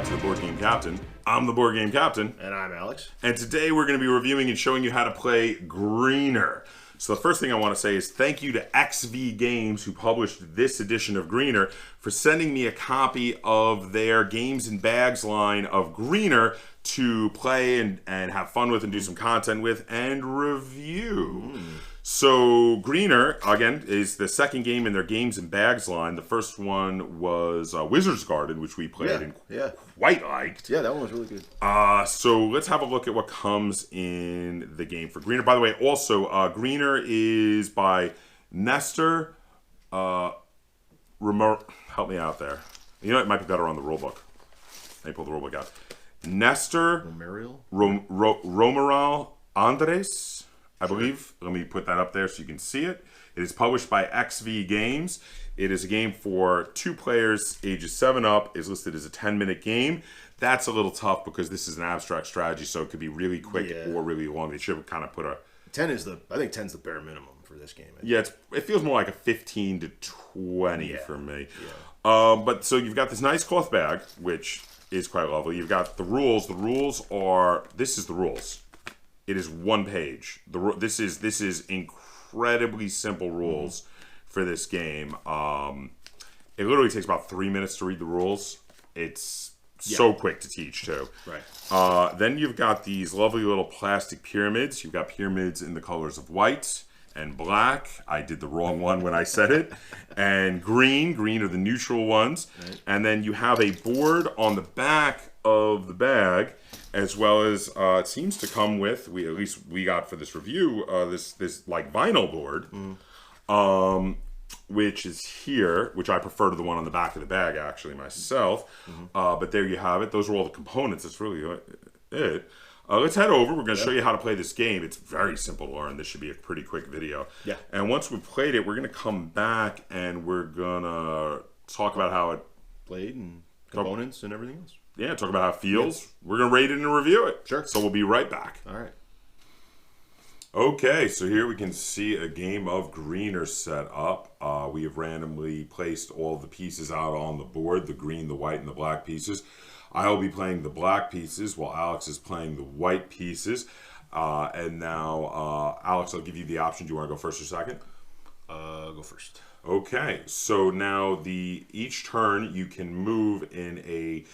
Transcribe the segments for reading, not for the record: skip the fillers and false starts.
back to the Board Game Captain. I'm the Board Game Captain. And I'm Alex. And today we're going to be reviewing and showing you how to play Greener. So the first thing I want to say is thank you to XV Games, who published this edition of Greener, for sending me a copy of their Games and Bags line of Greener to play and have fun with and do some content with and review. So Greener, again, is the second game in their Games and Bags line. The first one was Wizard's Garden, which we played and quite liked. Yeah, that one was really good. So let's have a look at what comes in the game for Greener. By the way, also, Greener is by Nestor. Help me out there. You know, it might be better on the rulebook. Let me pull the rulebook out. Nestor Romeral Andres, I believe. Let me put that up there so you can see it. It is published by XV Games. It is a game for 2 players, ages 7 up. Is listed as a 10-minute game. That's a little tough because this is an abstract strategy, so it could be really quick or really long. They should kind of put a... I think 10's the bare minimum for this game. Yeah, it feels more like a 15 to 20 for me. Yeah. But so you've got this nice cloth bag, which is quite lovely. You've got the rules. The rules are... This is the rules. It is 1 page. This is incredibly simple rules for this game. It literally takes about 3 minutes to read the rules. It's so quick to teach too. Right. Then you've got these lovely little plastic pyramids. You've got pyramids in the colors of white and black. I did the wrong one when I said it. And green. Green are the neutral ones. Right. And then you have a board on the back of the bag, as well as it seems to come with, at least we got for this review, this like vinyl board, which is here, which I prefer to the one on the back of the bag actually myself. But there you have it. Those are all the components. That's really it. Let's head over. We're going to show you how to play this game. It's very simple to learn. This should be a pretty quick video. Yeah. And once we've played it, we're going to come back and we're going to talk about how it played and components and everything else. Yeah, talk about how it feels. Yes. We're going to rate it and review it. Sure. So we'll be right back. All right. Okay, so here we can see a game of Greener set up. We have randomly placed all the pieces out on the board, the green, the white, and the black pieces. I'll be playing the black pieces while Alex is playing the white pieces. And now, Alex, I'll give you the option. Do you want to go first or second? Go first. Okay, so now each turn you can move in a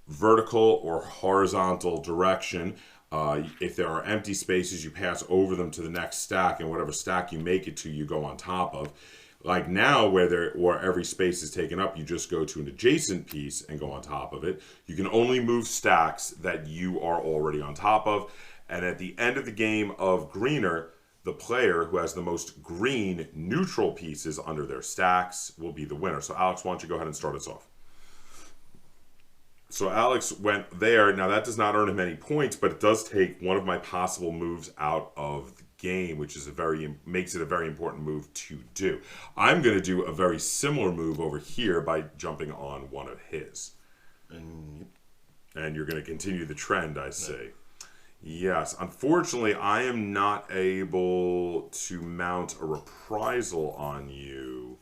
vertical or horizontal direction. If there are empty spaces, you pass over them to the next stack, and whatever stack you make it to, you go on top of. Like now, where every space is taken up, you just go to an adjacent piece and go on top of it. You can only move stacks that you are already on top of. And at the end of the game of Greener, the player who has the most green neutral pieces under their stacks will be the winner. So Alex, why don't you go ahead and start us off? So Alex went there. Now that does not earn him any points, but it does take one of my possible moves out of the game, which is makes it a very important move to do. I'm going to do a very similar move over here by jumping on one of his. And you're going to continue the trend, I see. Yes. Unfortunately, I am not able to mount a reprisal on you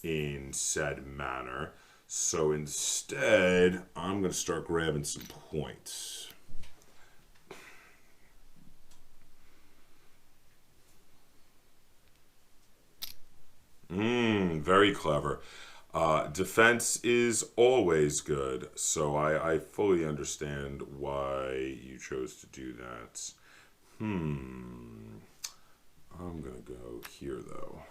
in said manner. So instead, I'm going to start grabbing some points. Very clever. Defense is always good, so I fully understand why you chose to do that. I'm going to go here, though.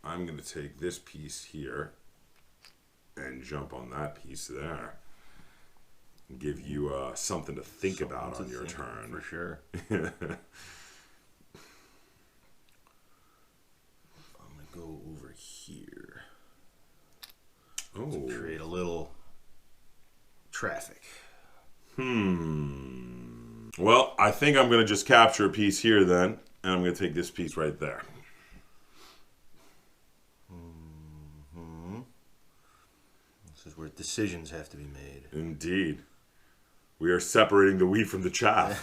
I'm going to take this piece here and jump on that piece there and give you something to think about on your turn. For sure. I'm going to go over here to create a little traffic. Well, I think I'm going to just capture a piece here then, and I'm going to take this piece right there. This is where decisions have to be made. Indeed. We are separating the wheat from the chaff.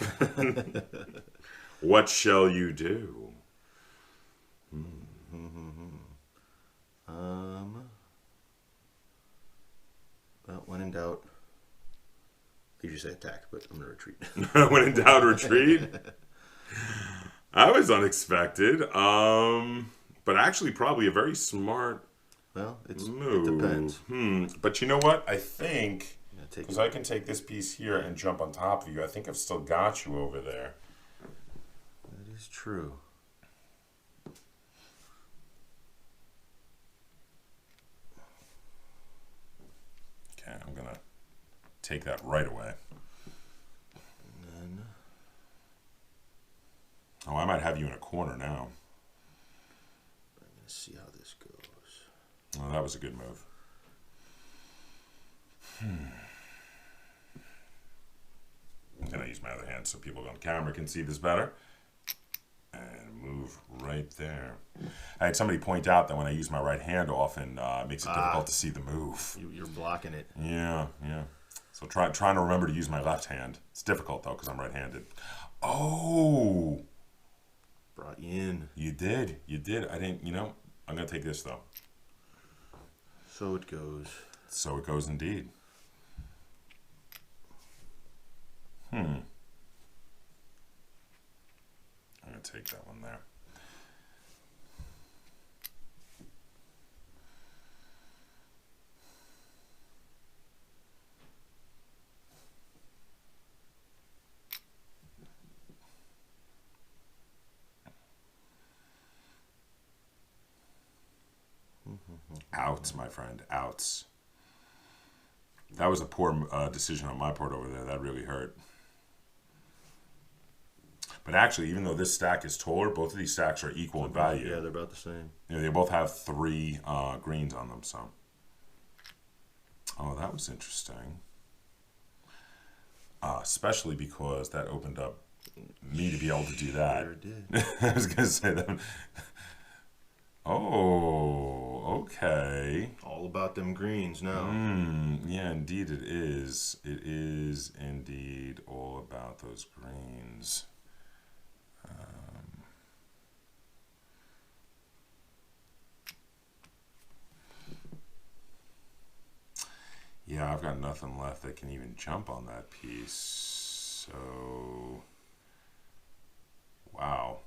What shall you do? Well, when in doubt, I usually say attack, but I'm going to retreat. When in doubt, retreat? That was unexpected. But actually probably a very smart Well, it move. depends. But you know what? I think, Take because it. I can take this piece here and jump on top of you, I think I've still got you over there. That is true. Okay, I'm going to take that right away. And then, Oh, I might have you in a corner now. I'm going to see how this goes. Oh, that was a good move. I'm going to use my other hand so people on camera can see this better. And move right there. I had somebody point out that when I use my right hand often, it makes it difficult to see the move. You're blocking it. Yeah. So trying to remember to use my left hand. It's difficult, though, because I'm right-handed. Oh! Brought you in. You did. I didn't, I'm going to take this, though. So it goes. So it goes indeed. I'm going to take that one there. Outs, my friend, outs. That was a poor decision on my part over there. That really hurt. But actually, even though this stack is taller, both of these stacks are equal in value. Yeah, they're about the same. They both have 3 greens on them. So, oh, that was interesting. Especially because that opened up me to be able to do that. Sure did. I was going to say that. Oh, okay. All about them greens now. Yeah, indeed it is. It is indeed all about those greens. Yeah, I've got nothing left that can even jump on that piece. So, wow.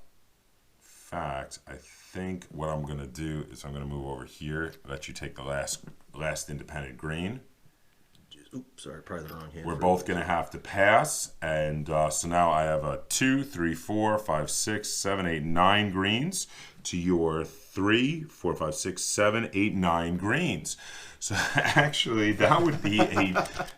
In fact, I think what I'm going to do is I'm going to move over here, let you take the last independent green. Oops, sorry, probably the wrong hand. We're both going to have to pass, and so now I have a 2, 3, 4, 5, 6, 7, 8, 9 greens to your 3, 4, 5, 6, 7, 8, 9 greens. So actually, that would be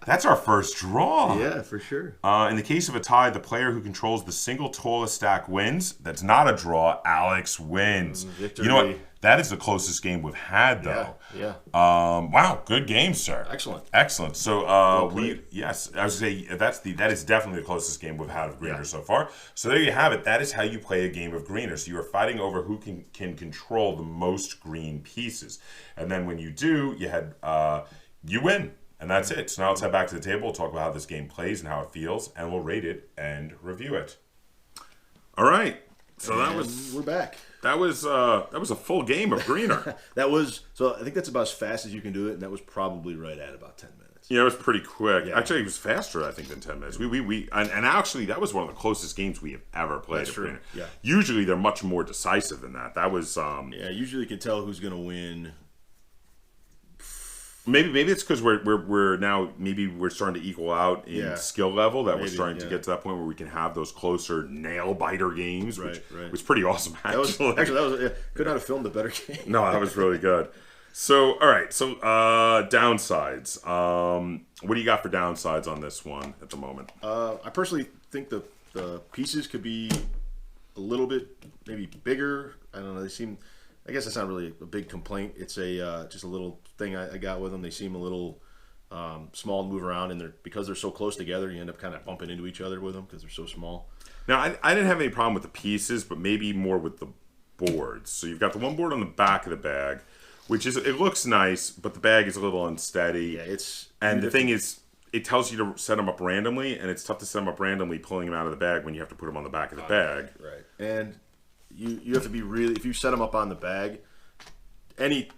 that's our first draw. Yeah, for sure. In the case of a tie, the player who controls the single tallest stack wins. That's not a draw. Alex wins. Victory. You know what? That is the closest game we've had, though. Yeah. Wow, good game, sir. Excellent. So I was gonna say that is definitely the closest game we've had of Greener so far. So there you have it. That is how you play a game of Greener. So you are fighting over who can control the most green pieces, and then when you do, you win, and that's it. So now let's head back to the table. We'll talk about how this game plays and how it feels, and we'll rate it and review it. All right. So we're back. That was a full game of Greener. So I think that's about as fast as you can do it, and that was probably right at about 10 minutes. Yeah, it was pretty quick. Yeah. Actually, it was faster, I think, than 10 minutes. And actually, that was one of the closest games we have ever played. That's true. Greener. Yeah. Usually, they're much more decisive than that. That was Usually you can tell who's going to win. maybe it's because we're now we're starting to equal out in skill level that we're starting to get to that point where we can have those closer nail biter games, which was pretty awesome. Actually, Could not have filmed a better game. No, that was really good. So, all right. So, downsides. What do you got for downsides on this one at the moment? I personally think the pieces could be a little bit maybe bigger. I don't know. They seem. I guess that's not really a big complaint. It's just a little thing I got with them. They seem a little small to move around, and because they're so close together, you end up kind of bumping into each other with them because they're so small. Now, I didn't have any problem with the pieces, but maybe more with the boards. So you've got the one board on the back of the bag, which it looks nice, but the bag is a little unsteady. Yeah, and the thing is, it tells you to set them up randomly, and it's tough to set them up randomly pulling them out of the bag when you have to put them on the back of the bag. Right. And you have to be really, if you set them up on the bag, any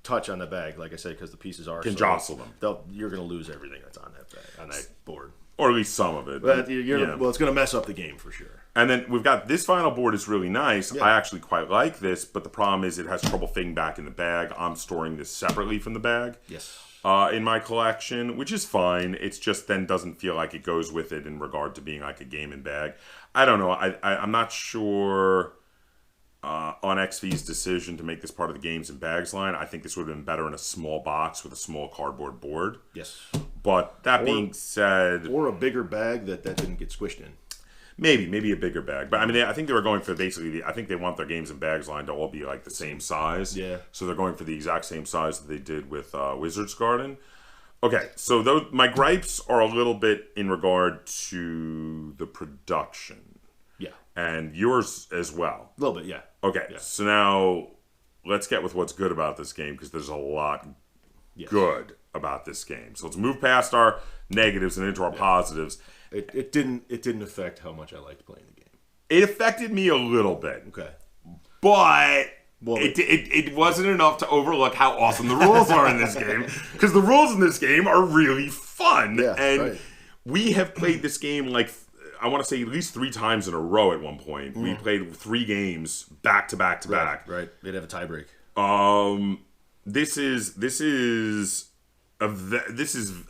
touch on the bag, like I said, because the pieces are Can jostle them. You're going to lose everything that's on that bag, on that board. Or at least some of it. But well, it's going to mess up the game for sure. And then we've got this final board is really nice. Yeah. I actually quite like this, but the problem is it has trouble fitting back in the bag. I'm storing this separately from the bag. Yes. In my collection, which is fine. It's just then doesn't feel like it goes with it in regard to being like a game and bag. I don't know. I'm not sure on XV's decision to make this part of the games and bags line. I think this would have been better in a small box with a small cardboard board. Yes. But that being said, or a bigger bag that didn't get squished in. Maybe a bigger bag. But I mean, I think they were going for basically, I think they want their games and bags line to all be like the same size. Yeah. So they're going for the exact same size that they did with Wizard's Garden. Okay, so my gripes are a little bit in regard to the production. Yeah. And yours as well. A little bit, yeah. Okay, Yeah. So now let's get with what's good about this game, because there's a lot good about this game. So let's move past our negatives and into our positives. It didn't affect how much I liked playing the game. It affected me a little bit. Okay. But it wasn't enough to overlook how awesome the rules are in this game. Because the rules in this game are really fun. Yeah, and we have played this game like, I want to say at least 3 times in a row at one point. We played 3 games back to back to back. Right. They'd have a tiebreak. This is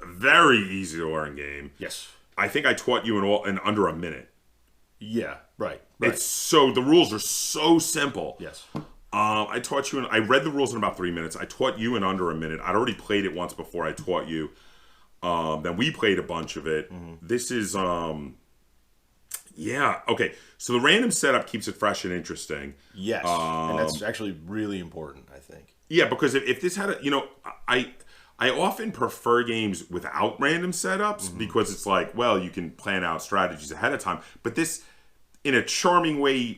very easy to learn game. Yes. I think I taught you in under a minute. Yeah, right. It's so, the rules are so simple. Yes. I taught you, I read the rules in about 3 minutes. I taught you in under a minute. I'd already played it once before I taught you. Then we played a bunch of it. This is, yeah, okay. So the random setup keeps it fresh and interesting. Yes, and that's actually really important, I think. Yeah, because if this had a, I often prefer games without random setups because it's like, well, you can plan out strategies ahead of time. But this, in a charming way,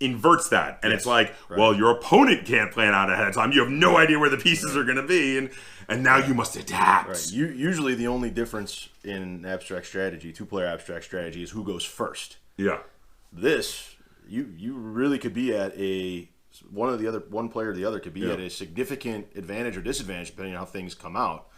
inverts that. And it's like, well, your opponent can't plan out ahead of time. You have no idea where the pieces are going to be. And now you must adapt. Right. Usually the only difference in abstract strategy, 2-player abstract strategy, is who goes first. Yeah. This, you really could be at one player or the other could be at a significant advantage or disadvantage depending on how things come out.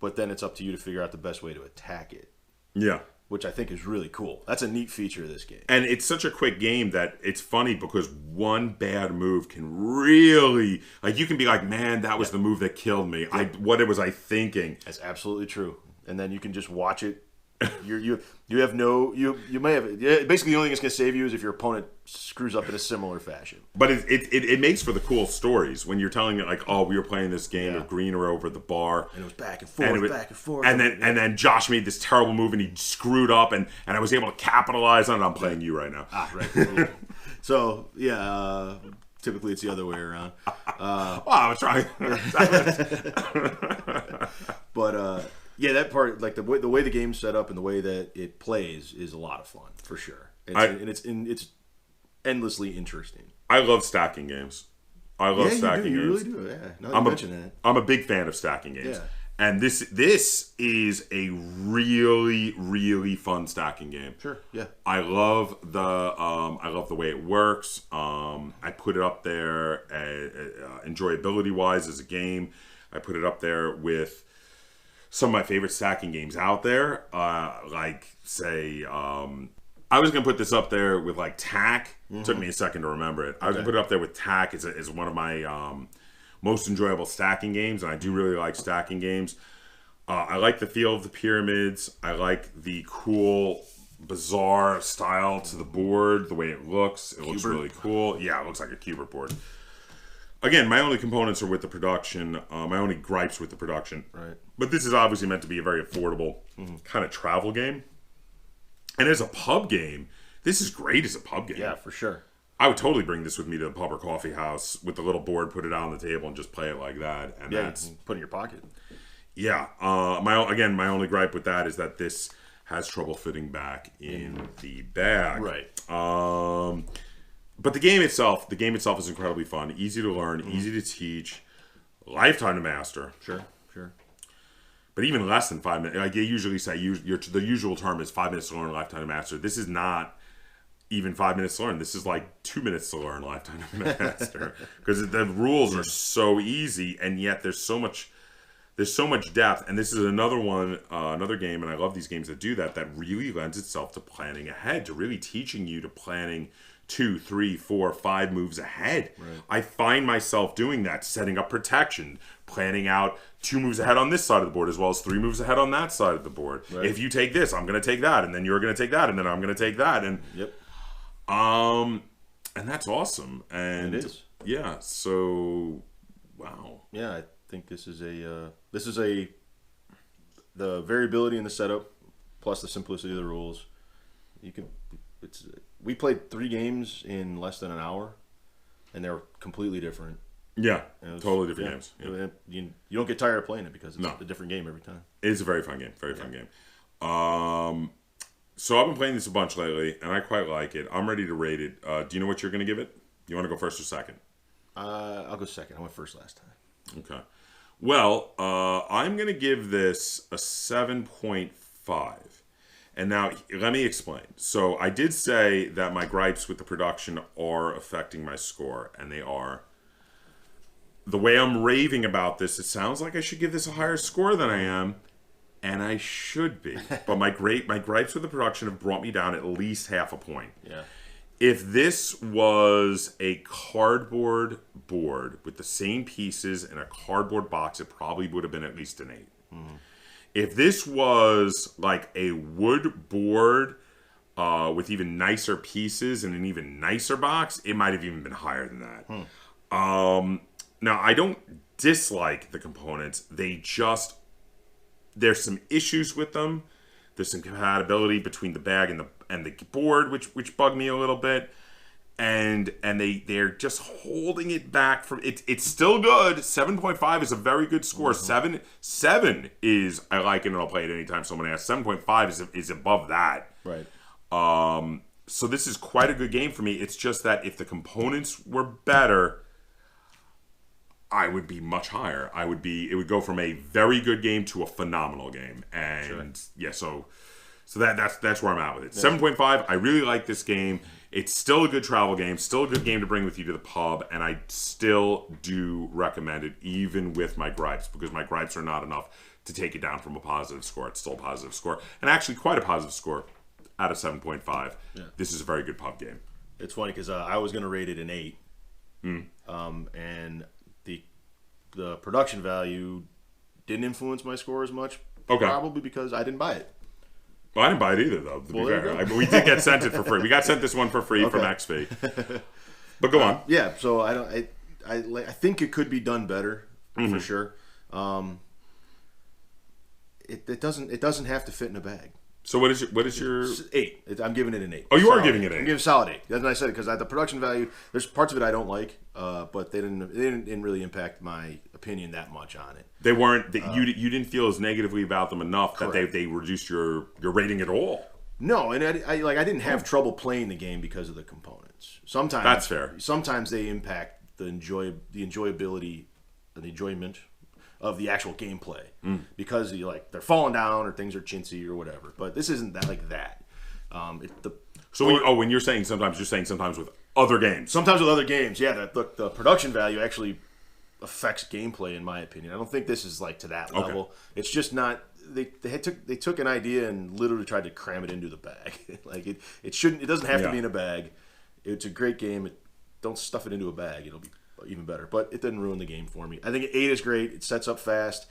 But then it's up to you to figure out the best way to attack it. Yeah. Which I think is really cool. That's a neat feature of this game. And it's such a quick game that it's funny because one bad move can really, like, you can be like, man, that was the move that killed me. What was I thinking? That's absolutely true. And then you can just watch it. You have no, you may have, basically the only thing that's going to save you is if your opponent screws up in a similar fashion. But it makes for the cool stories when you're telling it like, oh, we were playing this game of Greener over at the bar, and it was back and forth, back and forth, and then Josh made this terrible move and he screwed up, and I was able to capitalize on it. I'm playing you right now. Right. So typically it's the other way around. I was trying. But yeah, that part, like the way the game's set up and the way that it plays is a lot of fun for sure. It's endlessly interesting. I love stacking games. I love stacking games. You really do. Yeah. Now you mention it. I'm a big fan of stacking games. Yeah. And this is a really, really fun stacking game. Sure. Yeah. I love the way it works. I put it up there enjoyability wise as a game. I put it up there with some of my favorite stacking games out there. Like say, I was gonna put this up there with like Tack. Took me a second to remember it. I was gonna put it up there with Tack as one of my most enjoyable stacking games, and I do really like stacking games. I like the feel of the pyramids. I like the cool, bizarre style to the board, the way it looks. It looks really cool. Yeah, it looks like a Cubert board. Again, my only components are with the production. My only gripes with the production. Right. But this is obviously meant to be a very affordable kind of travel game. And as a pub game, this is great as a pub game. Yeah, for sure. I would totally bring this with me to the pub or coffee house with the little board, put it out on the table, and just play it like that. And that's put it in your pocket. Yeah. My only gripe with that is that this has trouble fitting back in the bag. Right. But the game itself is incredibly fun, easy to learn, easy to teach, lifetime to master. Sure. but even less than 5 minutes. Like they usually say, the usual term is 5 minutes to learn, lifetime to master. This is not even 5 minutes to learn. This is like 2 minutes to learn, lifetime to master, because the rules are so easy, and yet there's so much depth. And this is another one, another game, and I love these games that do that. That really lends itself to planning ahead, to really teaching you to planning 2, 3, 4, 5 moves ahead. Right. I find myself doing that, setting up protection, planning out 2 moves ahead on this side of the board as well as 3 moves ahead on that side of the board. Right. If you take this, I'm going to take that, and then you're going to take that, and then I'm going to take that, and and that's awesome. And it is. Yeah. So, wow. Yeah, I think this is the variability in the setup plus the simplicity of the rules. We played 3 games in less than an hour, and they're completely different. Yeah, totally different games. Yeah. You don't get tired of playing it because it's a different game every time. It is a very fun game. Very fun game. So I've been playing this a bunch lately, and I quite like it. I'm ready to rate it. Do you know what you're going to give it? You want to go first or second? I'll go second. I went first last time. Okay. Well, I'm going to give this a 7.5. And now, let me explain. So I did say that my gripes with the production are affecting my score, and they are. The way I'm raving about this, it sounds like I should give this a higher score than I am, and I should be. But my gripes with the production have brought me down at least half a point. Yeah. If this was a cardboard board with the same pieces in a cardboard box, it probably would have been at least an 8. Mm-hmm. If this was like a wood board with even nicer pieces and an even nicer box, it might have even been higher than that. Now, I don't dislike the components. There's some issues with them. There's some compatibility between the bag and the board, which bug me a little bit. And they're just holding it back from it. It's still good. 7.5 is a very good score. Mm-hmm. 7 is I like it and I'll play it anytime someone asks. 7.5 is above that. Right. So this is quite a good game for me. It's just that if the components were better, I would be much higher. It would go from a very good game to a phenomenal game. And so that's where I'm at with it. 7.5, I really like this game. It's still a good travel game, still a good game to bring with you to the pub, and I still do recommend it, even with my gripes, because my gripes are not enough to take it down from a positive score. It's still a positive score, and actually quite a positive score out of 7.5. Yeah. This is a very good pub game. It's funny because I was going to rate it an 8, and the production value didn't influence my score as much, probably because I didn't buy it. Well, I didn't buy it either, though, to be fair. We did get sent it for free. We got sent this one for free from XP. But go on. Yeah, so I think it could be done better, for sure. It doesn't have to fit in a bag. So what is your 8? I'm giving it an 8. Oh, you are giving it an 8. I'm giving it a solid 8. That's what I said, because the production value, there's parts of it I don't like, but they didn't really impact my opinion that much on it. They weren't. You didn't feel as negatively about them enough that they reduced your rating at all. No, and I didn't have trouble playing the game because of the components. Sometimes that's fair. Sometimes they impact the enjoyability and the enjoyment of the actual gameplay because they're falling down or things are chintzy or whatever. But this isn't that like that. When you're saying sometimes, you're saying sometimes with other games. Sometimes with other games, yeah. The production value actually affects gameplay, in my opinion. I don't think this is like to that level. Okay. It's just not. They took an idea and literally tried to cram it into the bag. It shouldn't. It doesn't have to be in a bag. It's a great game. Don't stuff it into a bag. It'll be even better. But it didn't ruin the game for me. I think 8 is great. It sets up fast.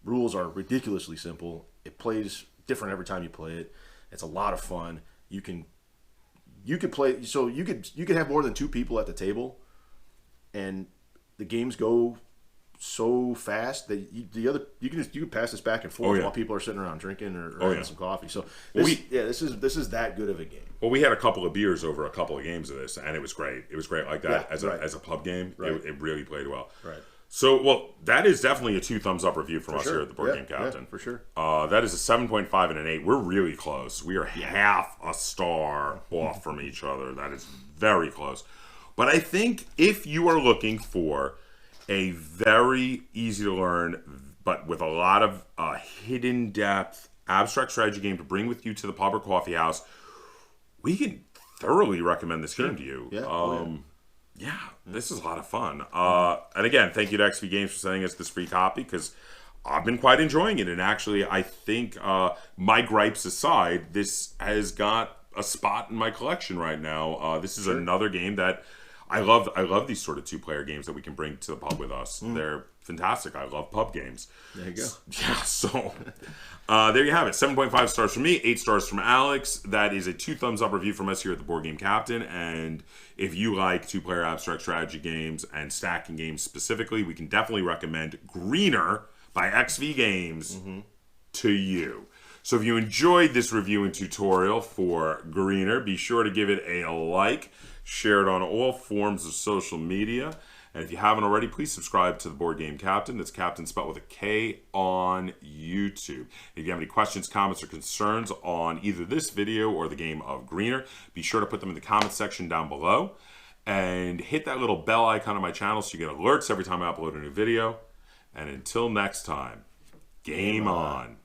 Rules are ridiculously simple. It plays different every time you play it. It's a lot of fun. You can play. So you could have more than 2 people at the table, and the games go so fast that you can pass this back and forth while people are sitting around drinking or having some coffee. So this is that good of a game. Well, we had a couple of beers over a couple of games of this, and it was great. It was great like that as a pub game. Right. It really played well. Right. So, that is definitely a 2 thumbs up review from us here at the Board Game Captain. Yeah, for sure. That is a 7.5 and an 8. We're really close. We are half a star off from each other. That is very close. But I think if you are looking for a very easy to learn, but with a lot of hidden depth abstract strategy game to bring with you to the pub or coffee house. We can thoroughly recommend this game to you. Yeah, this is a lot of fun. And again, thank you to XP Games for sending us this free copy, because I've been quite enjoying it. And actually, I think, my gripes aside, this has got a spot in my collection right now. This is another game that I love. I love these sort of two-player games that we can bring to the pub with us. They're fantastic. I love pub games. There you go. Yeah, so there you have it. 7.5 stars from me, 8 stars from Alex. That is a 2 thumbs up review from us here at the Board Game Captain. And if you like two-player abstract strategy games and stacking games specifically, we can definitely recommend Greener by XV Games to you. So if you enjoyed this review and tutorial for Greener, be sure to give it a like, share it on all forms of social media. And if you haven't already, please subscribe to the Board Game Captain. That's Captain spelled with a K on YouTube. If you have any questions, comments, or concerns on either this video or the game of Greener, be sure to put them in the comments section down below. And hit that little bell icon on my channel so you get alerts every time I upload a new video. And until next time, game on.